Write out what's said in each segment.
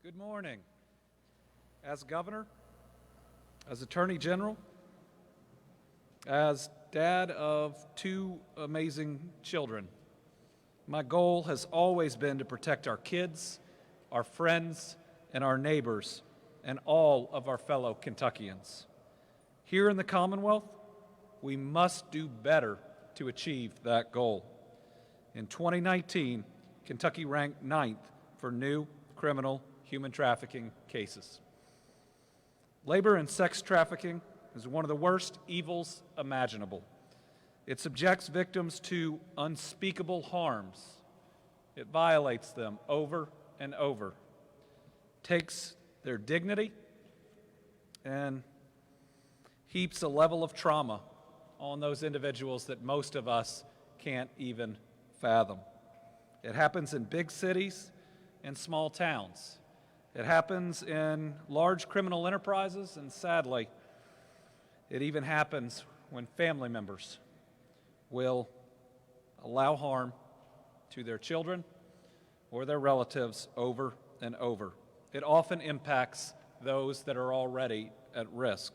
Good morning. As governor, as attorney general, as dad of two amazing children, my goal has always been to protect our kids, our friends, and our neighbors, and all of our fellow Kentuckians. Here in the Commonwealth, we must do better to achieve that goal. In 2019, Kentucky ranked 9th for new criminal human trafficking cases. Labor and sex trafficking is one of the worst evils imaginable. It subjects victims to unspeakable harms. It violates them over and over, takes their dignity, and heaps a level of trauma on those individuals that most of us can't even fathom. It happens in big cities and small towns. It happens in large criminal enterprises, and sadly, it even happens when family members will allow harm to their children or their relatives over and over. It often impacts those that are already at risk.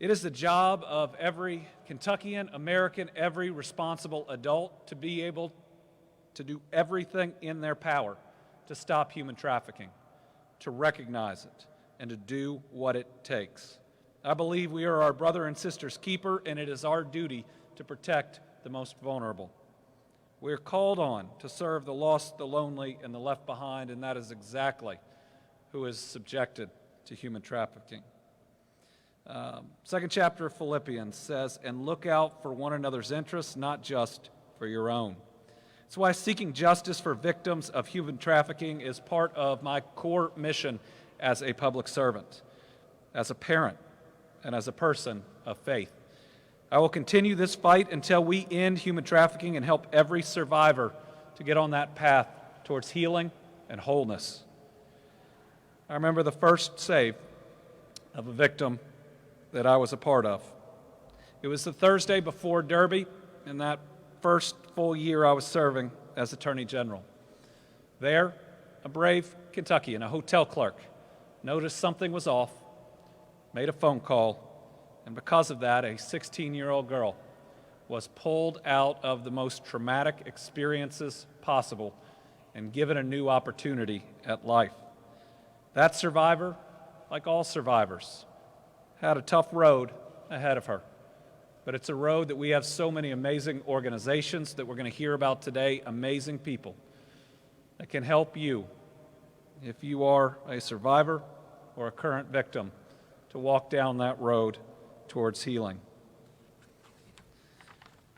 It is the job of every Kentuckian, American, every responsible adult to be able to do everything in their power to stop human trafficking, to recognize it, and to do what it takes. I believe we are our brother and sister's keeper, and it is our duty to protect the most vulnerable. We are called on to serve the lost, the lonely, and the left behind, and that is exactly who is subjected to human trafficking. Second chapter of Philippians says, "And look out for one another's interests, not just for your own." That's why seeking justice for victims of human trafficking is part of my core mission as a public servant, as a parent, and as a person of faith. I will continue this fight until we end human trafficking and help every survivor to get on that path towards healing and wholeness. I remember the first save of a victim that I was a part of. It was the Thursday before Derby, in that first full year I was serving as Attorney General. There, a brave Kentuckian, a hotel clerk, noticed something was off, made a phone call, and because of that, a 16-year-old girl was pulled out of the most traumatic experiences possible and given a new opportunity at life. That survivor, like all survivors, had a tough road ahead of her. But it's a road that we have so many amazing organizations that we're going to hear about today, amazing people that can help you, if you are a survivor or a current victim, to walk down that road towards healing.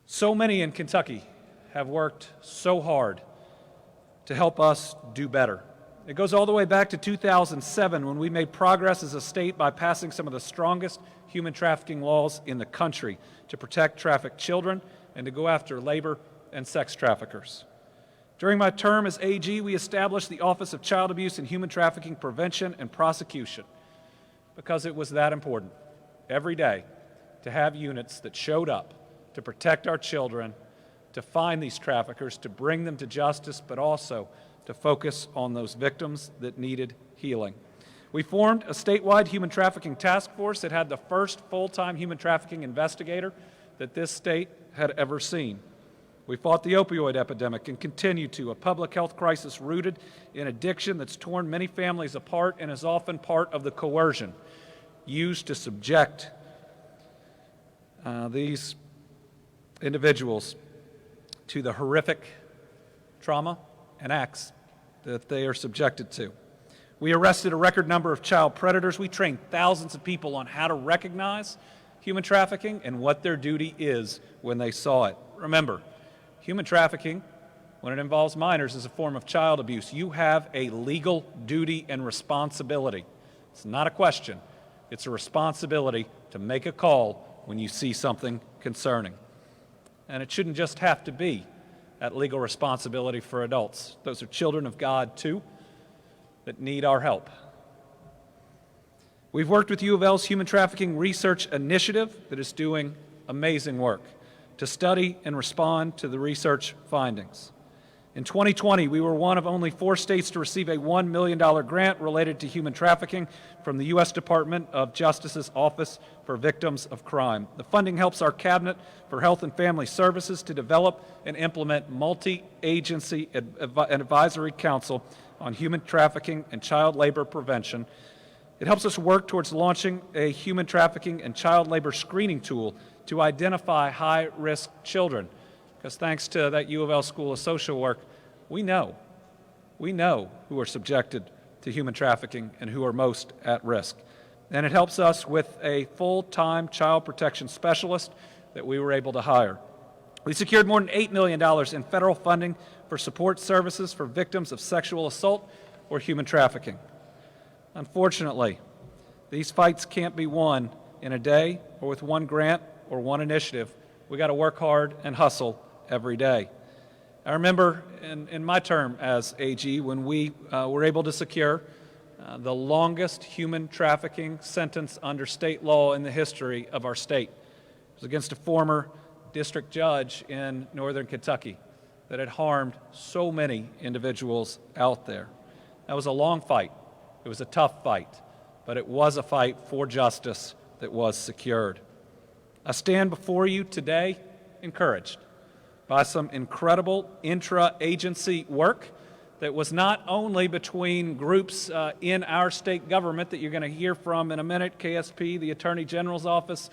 So many in Kentucky have worked so hard to help us do better. It goes all the way back to 2007 when we made progress as a state by passing some of the strongest human trafficking laws in the country to protect trafficked children and to go after labor and sex traffickers. During my term as AG, we established the Office of Child Abuse and Human Trafficking Prevention and Prosecution because it was that important every day to have units that showed up to protect our children, to find these traffickers, to bring them to justice, but also to focus on those victims that needed healing. We formed a statewide human trafficking task force that had the first full-time human trafficking investigator that this state had ever seen. We fought the opioid epidemic and continue to, a public health crisis rooted in addiction that's torn many families apart and is often part of the coercion used to subject these individuals to the horrific trauma and acts that they are subjected to. We arrested a record number of child predators. We trained thousands of people on how to recognize human trafficking and what their duty is when they saw it. Remember, human trafficking, when it involves minors, is a form of child abuse. You have a legal duty and responsibility. It's not a question. It's a responsibility to make a call when you see something concerning. And it shouldn't just have to be that legal responsibility for adults. Those are children of God, too, that need our help. We've worked with U of L's Human Trafficking Research Initiative that is doing amazing work to study and respond to the research findings. In 2020, we were one of only 4 states to receive a $1 million grant related to human trafficking from the U.S. Department of Justice's Office for Victims of Crime. The funding helps our Cabinet for Health and Family Services to develop and implement multi-agency and advisory council on human trafficking and child labor prevention. It helps us work towards launching a human trafficking and child labor screening tool to identify high-risk children. Because thanks to that U of L School of Social Work, we know who are subjected to human trafficking and who are most at risk. And it helps us with a full-time child protection specialist that we were able to hire. We secured more than $8 million in federal funding for support services for victims of sexual assault or human trafficking. Unfortunately, these fights can't be won in a day or with one grant or one initiative. We got to work hard and hustle every day. I remember in my term as AG when we were able to secure the longest human trafficking sentence under state law in the history of our state. It was against a former district judge in northern Kentucky that had harmed so many individuals out there. That was a long fight. It was a tough fight, but it was a fight for justice that was secured. I stand before you today encouraged by some incredible intra-agency work that was not only between groups in our state government that you're going to hear from in a minute, KSP, the Attorney General's Office,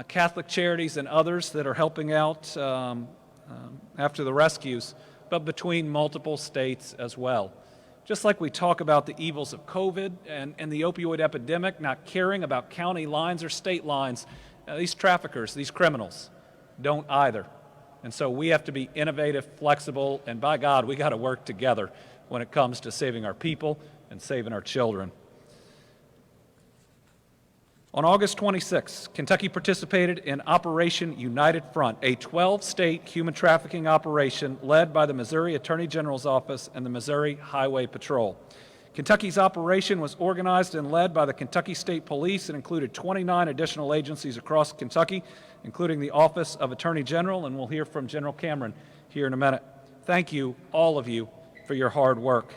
Catholic Charities, and others that are helping out after the rescues, but between multiple states as well. Just like we talk about the evils of COVID and the opioid epidemic, not caring about county lines or state lines, these traffickers, these criminals, don't either. And so we have to be innovative, flexible, and by God, we got to work together when it comes to saving our people and saving our children. On August 26, Kentucky participated in Operation United Front, a 12-state human trafficking operation led by the Missouri Attorney General's Office and the Missouri Highway Patrol. Kentucky's operation was organized and led by the Kentucky State Police and included 29 additional agencies across Kentucky, including the Office of Attorney General, and we'll hear from General Cameron here in a minute. Thank you, all of you, for your hard work.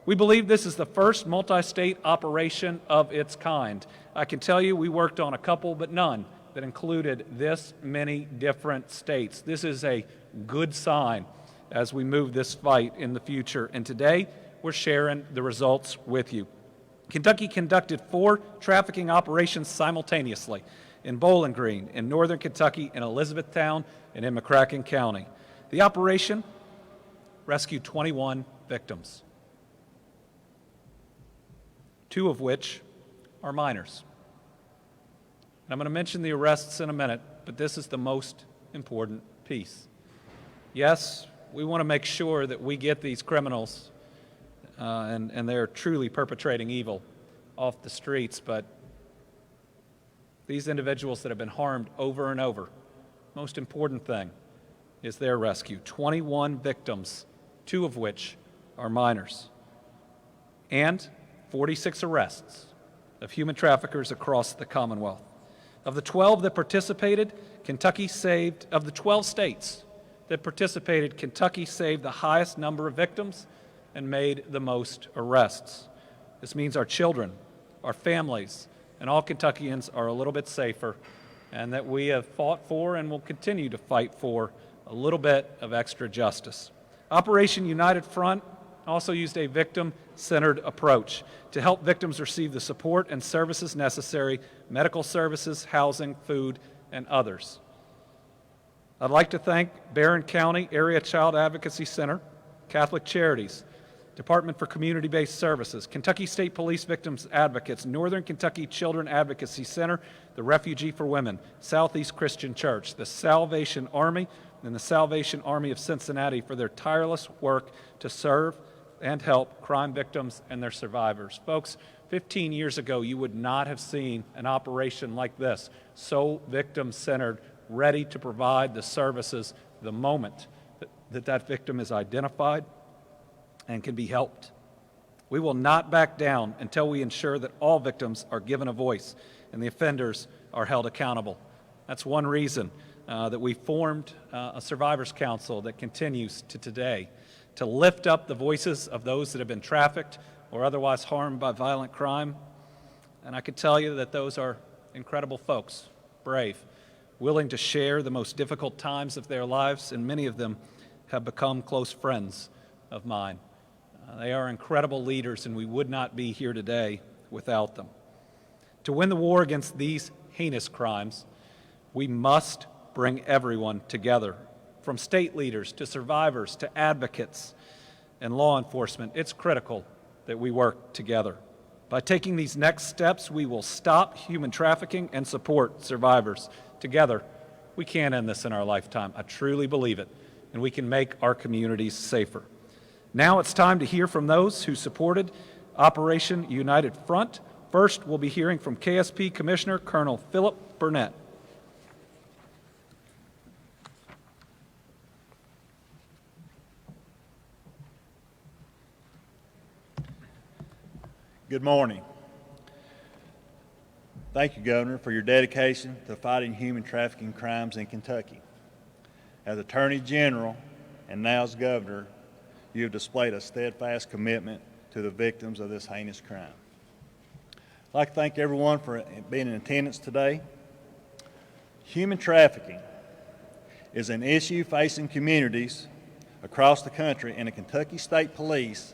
We believe this is the first multi-state operation of its kind. I can tell you we worked on a couple, but none that included this many different states. This is a good sign as we move this fight in the future, and today we're sharing the results with you. Kentucky conducted 4 trafficking operations simultaneously in Bowling Green, in northern Kentucky, in Elizabethtown, and in McCracken County. The operation rescued 21 victims, 2 of which are minors. And I'm going to mention the arrests in a minute, but this is the most important piece. Yes, we want to make sure that we get these criminals and they're truly perpetrating evil off the streets, but these individuals that have been harmed over and over, most important thing is their rescue. 21 victims, 2 of which are minors, and 46 arrests of human traffickers across the Commonwealth. Of the 12 that participated, of the 12 states that participated, Kentucky saved the highest number of victims and made the most arrests. This means our children, our families, and all Kentuckians are a little bit safer, and that we have fought for and will continue to fight for a little bit of extra justice. Operation United Front also used a victim-centered approach to help victims receive the support and services necessary, medical services, housing, food, and others. I'd like to thank Barron County Area Child Advocacy Center, Catholic Charities, Department for Community-Based Services, Kentucky State Police Victims Advocates, Northern Kentucky Children Advocacy Center, the Refugee for Women, Southeast Christian Church, the Salvation Army, and the Salvation Army of Cincinnati for their tireless work to serve and help crime victims and their survivors. Folks, 15 years ago, you would not have seen an operation like this, so victim-centered, ready to provide the services the moment that victim is identified and can be helped. We will not back down until we ensure that all victims are given a voice and the offenders are held accountable. That's one reason that we formed a Survivors Council that continues to today to lift up the voices of those that have been trafficked or otherwise harmed by violent crime. And I can tell you that those are incredible folks, brave, willing to share the most difficult times of their lives, and many of them have become close friends of mine. They are incredible leaders, and we would not be here today without them. To win the war against these heinous crimes, we must bring everyone together, from state leaders to survivors to advocates and law enforcement. It's critical that we work together. By taking these next steps, we will stop human trafficking and support survivors. Together, we can end this in our lifetime. I truly believe it, and we can make our communities safer. Now it's time to hear from those who supported Operation United Front. First, we'll be hearing from KSP Commissioner Colonel Philip Burnett. Good morning. Thank you, Governor, for your dedication to fighting human trafficking crimes in Kentucky. As Attorney General and now as Governor, you have displayed a steadfast commitment to the victims of this heinous crime. I'd like to thank everyone for being in attendance today. Human trafficking is an issue facing communities across the country, and the Kentucky State Police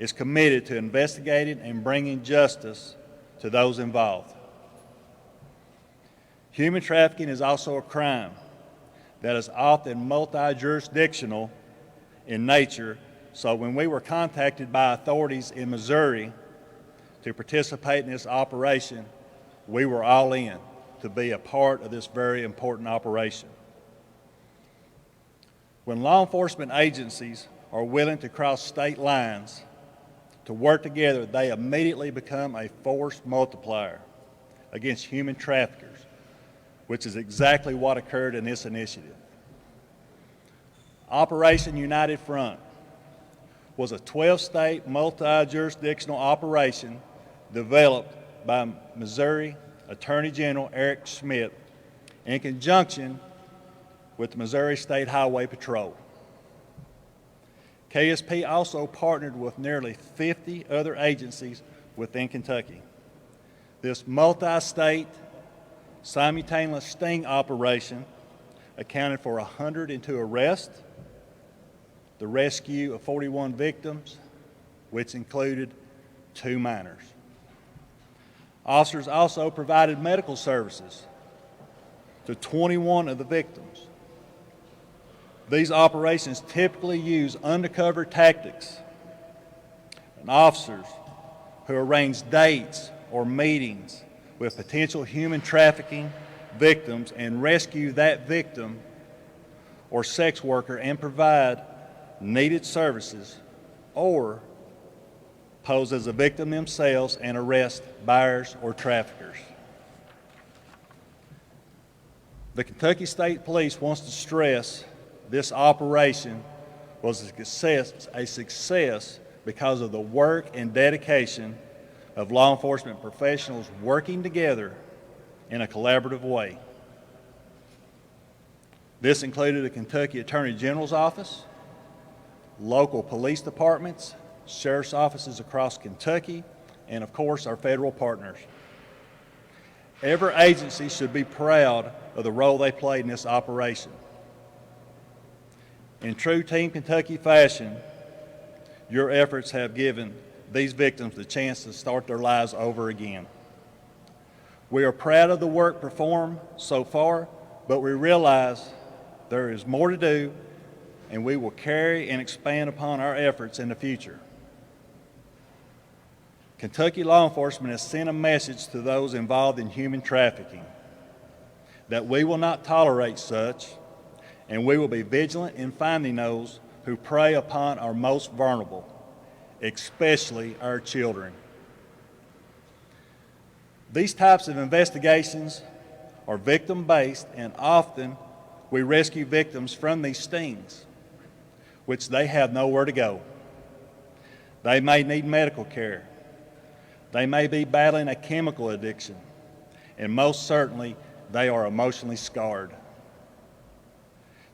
is committed to investigating and bringing justice to those involved. Human trafficking is also a crime that is often multi-jurisdictional in nature, so when we were contacted by authorities in Missouri to participate in this operation, we were all in to be a part of this very important operation. When law enforcement agencies are willing to cross state lines to work together, they immediately become a force multiplier against human traffickers, which is exactly what occurred in this initiative. Operation United Front was a 12-state multi-jurisdictional operation developed by Missouri Attorney General Eric Schmidt in conjunction with the Missouri State Highway Patrol. KSP also partnered with nearly 50 other agencies within Kentucky. This multi-state simultaneous sting operation accounted for 102 arrests, the rescue of 41 victims, which included 2 minors. Officers also provided medical services to 21 of the victims. These operations typically use undercover tactics, and officers who arrange dates or meetings with potential human trafficking victims and rescue that victim or sex worker and provide needed services, or pose as a victim themselves and arrest buyers or traffickers. The Kentucky State Police wants to stress this operation was a success because of the work and dedication of law enforcement professionals working together in a collaborative way. This included the Kentucky Attorney General's Office, local police departments, sheriff's offices across Kentucky, and of course our federal partners. Every agency should be proud of the role they played in this operation. In true Team Kentucky fashion, your efforts have given these victims the chance to start their lives over again. We are proud of the work performed so far, but we realize there is more to do, and we will carry and expand upon our efforts in the future. Kentucky law enforcement has sent a message to those involved in human trafficking that we will not tolerate such, and we will be vigilant in finding those who prey upon our most vulnerable, especially our children. These types of investigations are victim-based, and often we rescue victims from these stings, which they have nowhere to go. They may need medical care. They may be battling a chemical addiction, and most certainly they are emotionally scarred.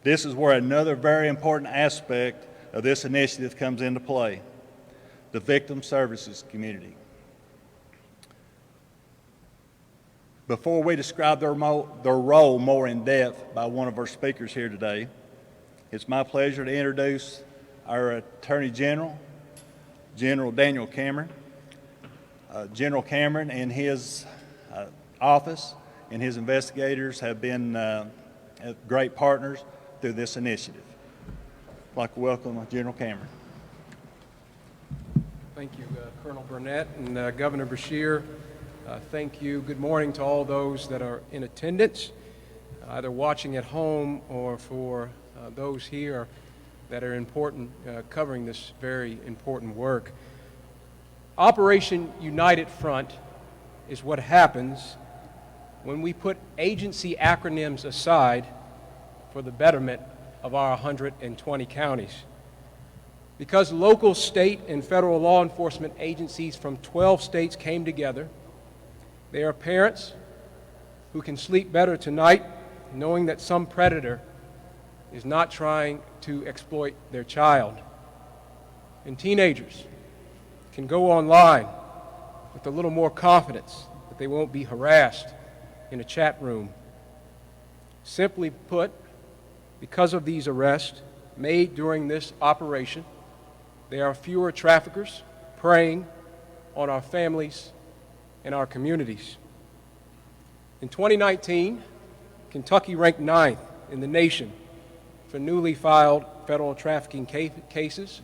This is where another very important aspect of this initiative comes into play: the victim services community. Before we describe their role more in depth by one of our speakers here today, it's my pleasure to introduce our Attorney General, General Daniel Cameron. General Cameron and his office and his investigators have been great partners through this initiative. I'd like to welcome General Cameron. Thank you, Colonel Burnett and Governor Beshear. Thank you. Good morning to all those that are in attendance, either watching at home or for those here that are important, covering this very important work. Operation United Front is what happens when we put agency acronyms aside for the betterment of our 120 counties. Because local, state, and federal law enforcement agencies from 12 states came together, they are parents who can sleep better tonight knowing that some predator is not trying to exploit their child. And teenagers can go online with a little more confidence that they won't be harassed in a chat room. Simply put, because of these arrests made during this operation, there are fewer traffickers preying on our families and our communities. In 2019, Kentucky ranked 9th in the nation for newly filed federal trafficking cases,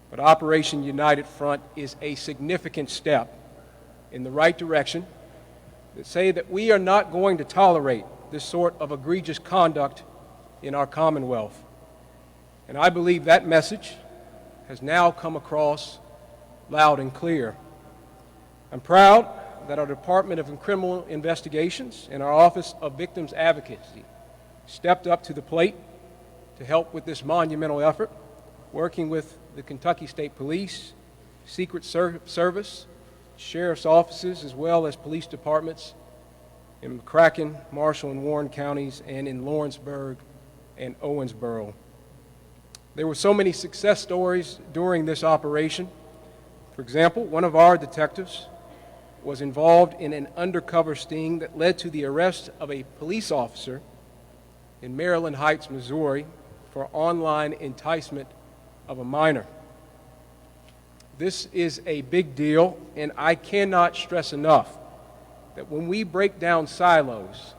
but Operation United Front is a significant step in the right direction that say that we are not going to tolerate this sort of egregious conduct in our Commonwealth. And I believe that message has now come across loud and clear. I'm proud that our Department of Criminal Investigations and our Office of Victims Advocacy stepped up to the plate to help with this monumental effort, working with the Kentucky State Police, Secret Service, sheriff's offices, as well as police departments in McCracken, Marshall, and Warren counties, and in Lawrenceburg and Owensboro. There were so many success stories during this operation. For example, one of our detectives was involved in an undercover sting that led to the arrest of a police officer in Maryland Heights, Missouri, for online enticement of a minor. This is a big deal, and I cannot stress enough that when we break down silos,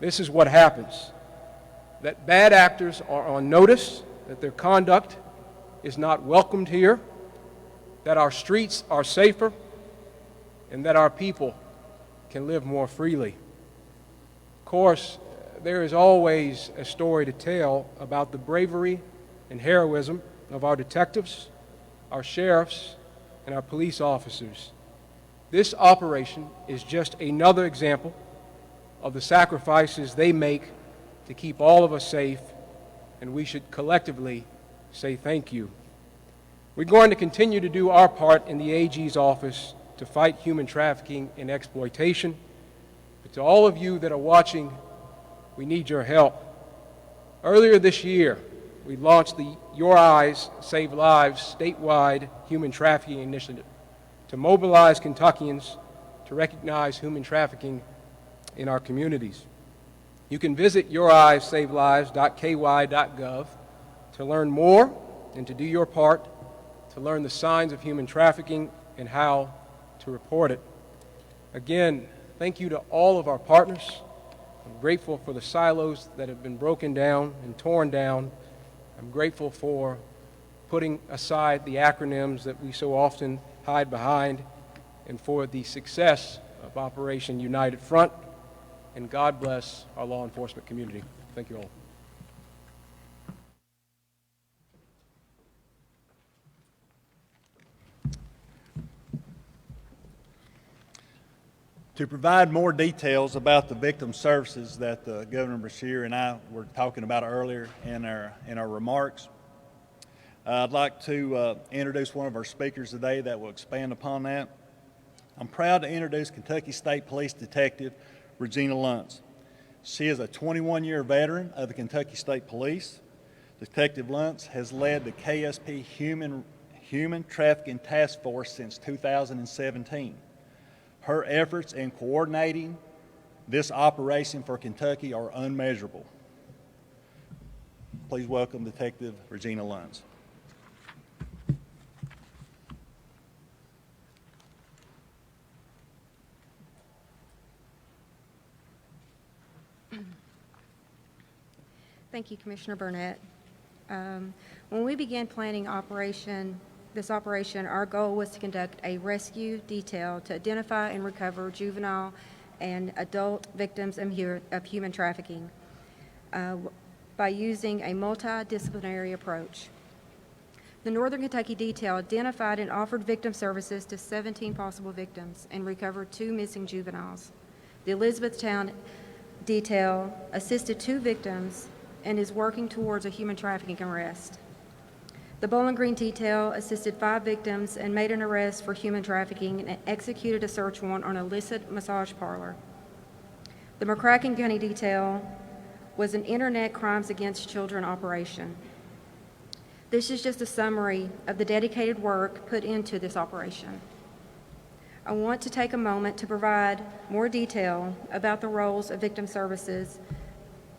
this is what happens. That bad actors are on notice, that their conduct is not welcomed here, that our streets are safer, and that our people can live more freely. Of course, there is always a story to tell about the bravery and heroism of our detectives, our sheriffs, and our police officers. This operation is just another example of the sacrifices they make to keep all of us safe, and we should collectively say thank you. We're going to continue to do our part in the AG's office to fight human trafficking and exploitation. But to all of you that are watching, we need your help. Earlier this year, we launched the Your Eyes Save Lives statewide human trafficking initiative to mobilize Kentuckians to recognize human trafficking in our communities. You can visit youreyessavelives.ky.gov to learn more and to do your part to learn the signs of human trafficking and how to report it. Again, thank you to all of our partners. I'm grateful for the silos that have been broken down and torn down. I'm grateful for putting aside the acronyms that we so often hide behind, and for the success of Operation United Front. And God bless our law enforcement community. Thank you all. To provide more details about the victim services that Governor Beshear and I were talking about earlier in our remarks, I'd like to introduce one of our speakers today that will expand upon that. I'm proud to introduce Kentucky State Police Detective Regina Luntz. She is a 21-year veteran of the Kentucky State Police. Detective Luntz has led the KSP Human Trafficking Task Force since 2017. Her efforts in coordinating this operation for Kentucky are unmeasurable. Please welcome Detective Regina Luntz. Thank you, Commissioner Burnett. When we began planning this operation, our goal was to conduct a rescue detail to identify and recover juvenile and adult victims of human trafficking by using a multidisciplinary approach. The Northern Kentucky detail identified and offered victim services to 17 possible victims and recovered 2 missing juveniles. The Elizabethtown detail assisted 2 victims and is working towards a human trafficking arrest. The Bowling Green detail assisted 5 victims and made an arrest for human trafficking and executed a search warrant on an illicit massage parlor. The McCracken County detail was an internet crimes against children operation. This is just a summary of the dedicated work put into this operation. I want to take a moment to provide more detail about the roles of victim services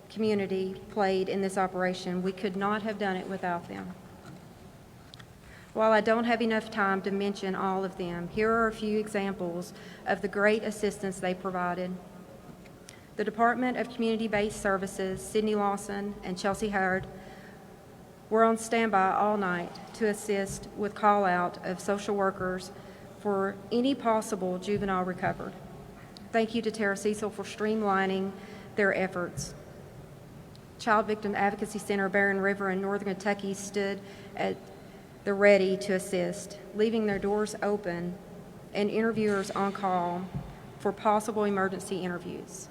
community played in this operation. We could not have done it without them. While I don't have enough time to mention all of them, here are a few examples of the great assistance they provided. The Department of Community-Based Services, Sydney Lawson and Chelsea Howard, were on standby all night to assist with call-out of social workers for any possible juvenile recovered. Thank you to Tara Cecil for streamlining their efforts. Child Victim Advocacy Center, Barron River in Northern Kentucky stood at the ready to assist, leaving their doors open and interviewers on call for possible emergency interviews.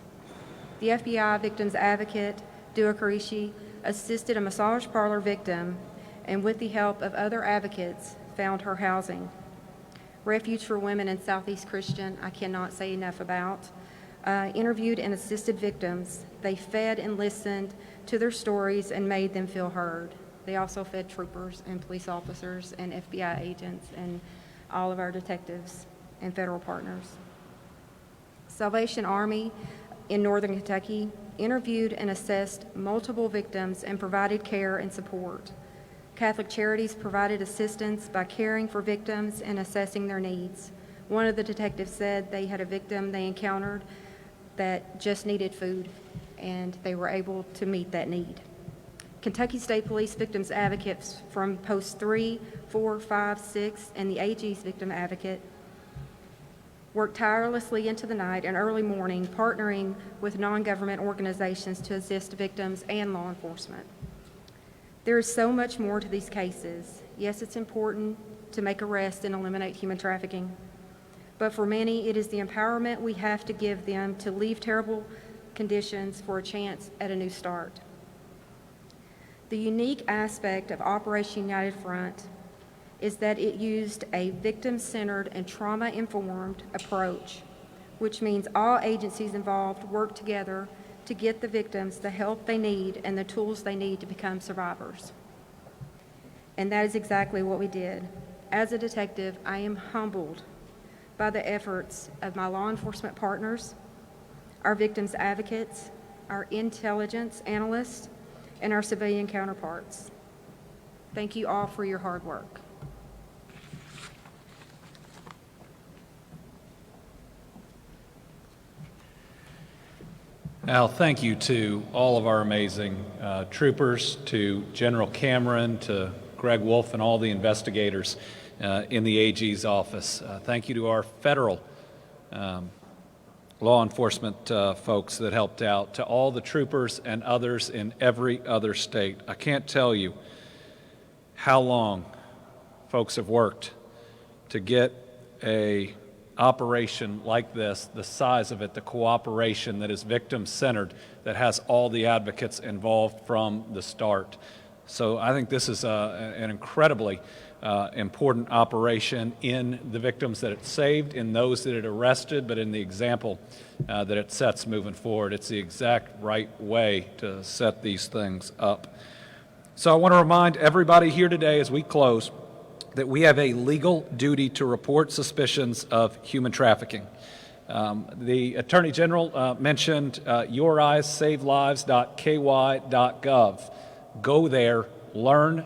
The FBI Victims Advocate, Dua Karishi, assisted a massage parlor victim and with the help of other advocates found her housing. Refuge for Women in Southeast Christian, I cannot say enough about, interviewed and assisted victims. They fed and listened to their stories and made them feel heard. They also fed troopers and police officers and FBI agents and all of our detectives and federal partners. Salvation Army in Northern Kentucky interviewed and assessed multiple victims and provided care and support. Catholic Charities provided assistance by caring for victims and assessing their needs. One of the detectives said they had a victim they encountered that just needed food, and they were able to meet that need. Kentucky State Police Victims Advocates from Posts 3, 4, 5, 6, and the AG's Victim Advocate worked tirelessly into the night and early morning, partnering with non-government organizations to assist victims and law enforcement. There is so much more to these cases. Yes, it's important to make arrests and eliminate human trafficking, but for many, it is the empowerment we have to give them to leave terrible conditions for a chance at a new start. The unique aspect of Operation United Front is that it used a victim-centered and trauma-informed approach, which means all agencies involved work together to get the victims the help they need and the tools they need to become survivors. And that is exactly what we did. As a detective, I am humbled by the efforts of my law enforcement partners, our victims advocates, our intelligence analysts, and our civilian counterparts. Thank you all for your hard work. Al, thank you to all of our amazing troopers, to General Cameron, to Greg Wolf, and all the investigators in the AG's office. Thank you to our federal law enforcement folks that helped out, to all the troopers and others in every other state. I can't tell you how long folks have worked to get a operation like this, the size of it, the cooperation that is victim-centered, that has all the advocates involved from the start. So I think this is an incredibly important operation in the victims that it saved, in those that it arrested, but in the example that it sets moving forward. It's the exact right way to set these things up. So I want to remind everybody here today as we close that we have a legal duty to report suspicions of human trafficking. The Attorney General mentioned youreyessavelives.ky.gov. Go there, learn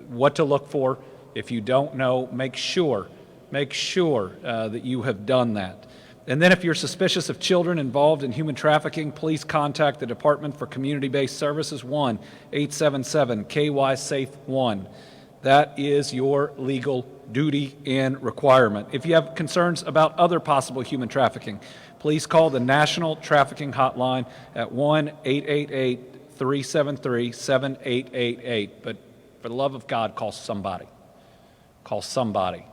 what to look for. If you don't know, make sure that you have done that. And then if you're suspicious of children involved in human trafficking, please contact the Department for Community-Based Services, 1-877-KY-SAFE-1. That is your legal duty and requirement. If you have concerns about other possible human trafficking, please call the National Trafficking Hotline at 1-888-373-7888. But for the love of God, call somebody. Call somebody.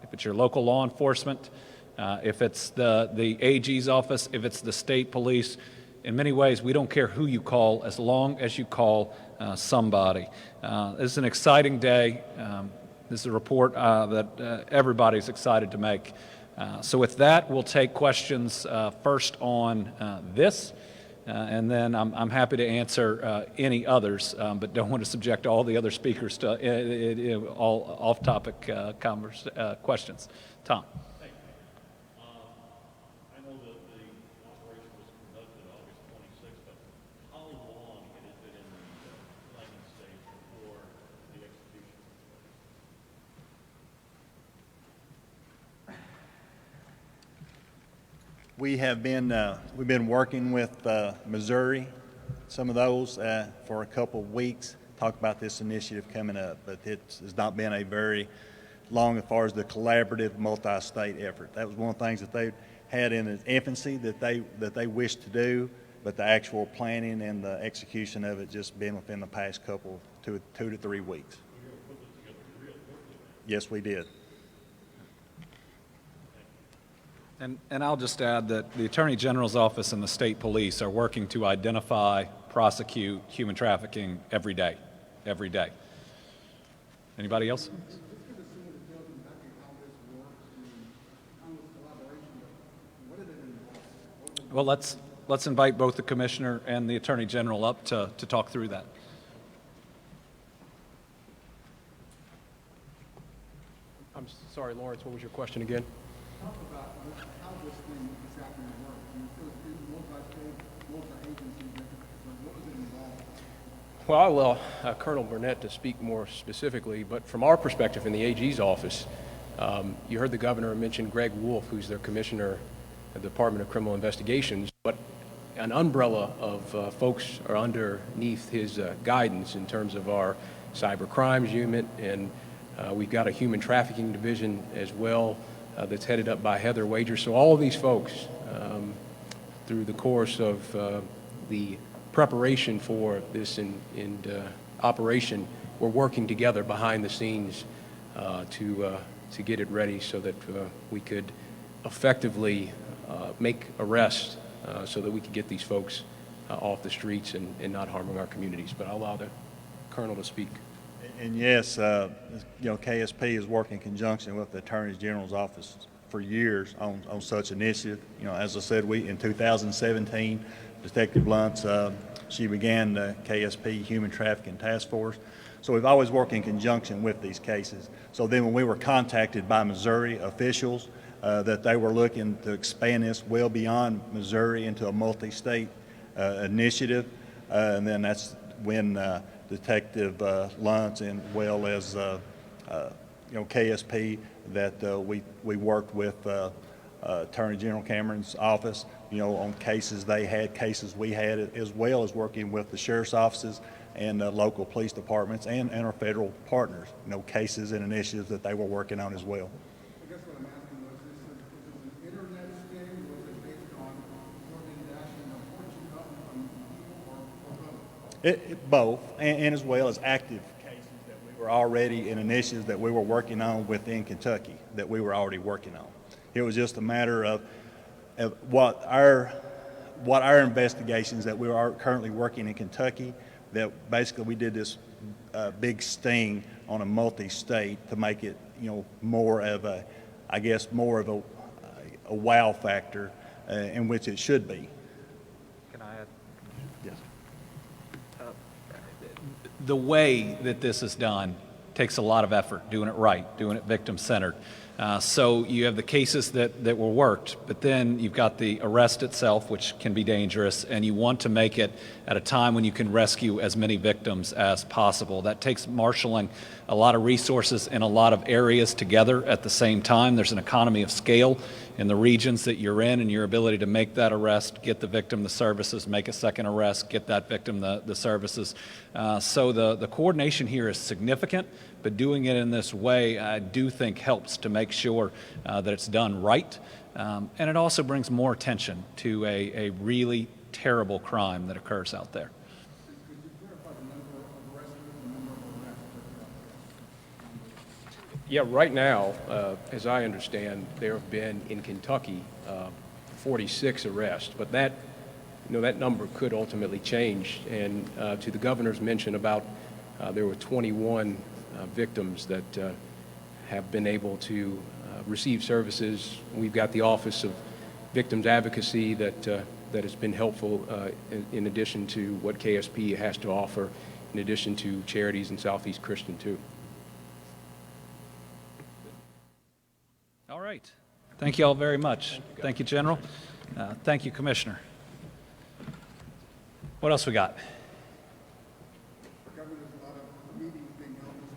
If it's your local law enforcement, if it's the AG's office, if it's the state police, in many ways, we don't care who you call as long as you call somebody. This is an exciting day. This is a report that everybody's excited to make. So with that, we'll take questions first on this, and then I'm happy to answer any others, but don't want to subject all the other speakers to all off-topic questions. Tom. We have been we've been working with Missouri, some of those for a couple of weeks. Talk about this initiative coming up, but it has not been a very long as far as the collaborative multi-state effort. That was one of the things that they had in its infancy that they wished to do, but the actual planning and the execution of it just been within the past couple 2 to 3 weeks. Yes, we did. And I'll just add that the Attorney General's office and the state police are working to identify, prosecute human trafficking every day. Anybody else? Well, let's invite both the Commissioner and the Attorney General up to talk through that. I'm sorry, Lawrence, what was your question again? Talk about how this thing exactly works. You said it's multi-state, multi-agency, but what does it involve? Well, I'll allow Colonel Burnett to speak more specifically, but from our perspective in the AG's office, you heard the governor mention Greg Wolf, who's their commissioner at the Department of Criminal Investigations, but an umbrella of folks are underneath his guidance in terms of our cyber crimes unit, and we've got a human trafficking division as well that's headed up by Heather Wager. So all of these folks, through the course of the preparation for this operation, we're working together behind the scenes to get it ready so that we could effectively make arrests so that we could get these folks off the streets and not harming our communities. But I'll allow the Colonel to speak. And yes, KSP has worked in conjunction with the Attorney General's office for years on such initiative. As I said, in 2017, Detective Luntz, she began the KSP Human Trafficking Task Force. So we've always worked in conjunction with these cases. So then when we were contacted by Missouri officials that they were looking to expand this well beyond Missouri into a multi-state initiative, and then that's when Detective Luntz and well as KSP that we worked with Attorney General Cameron's office, on cases they had, cases we had, as well as working with the sheriff's offices and local police departments and our federal partners, cases and initiatives that they were working on as well. I guess what I'm asking was, is it an internet sting? Was it based on organization of fortune from people or both? Both, and as well as active cases that we were already in initiatives that we were working on within Kentucky that we were already working on. It was just a matter of what our investigations that we are currently working in Kentucky, that basically we did this big sting on a multi-state to make it, more of a wow factor in which it should be. Can I add? Yes. the way that this is done takes a lot of effort, doing it right, doing it victim-centered. So you have the cases that were worked, but then you've got the arrest itself, which can be dangerous, and you want to make it at a time when you can rescue as many victims as possible. That takes marshaling a lot of resources in a lot of areas together at the same time. There's an economy of scale in the regions that you're in, and your ability to make that arrest, get the victim the services, make a second arrest, get that victim the services. So the coordination here is significant, but doing it in this way, I do think helps to make sure that it's done right. And it also brings more attention to a really terrible crime that occurs out there. Could you clarify the number of rescues and the number of arrests? Yeah, right now, as I understand, there have been in Kentucky 46 arrests, but that number could ultimately change. And to the governor's mention about there were 21 victims that have been able to receive services. We've got the Office of Victims Advocacy that has been helpful in addition to what KSP has to offer, in addition to charities in Southeast Christian too. All right. Thank you all very much. Thank you, General. Thank you, Commissioner. What else we got? Governor, there's a lot of meetings being held this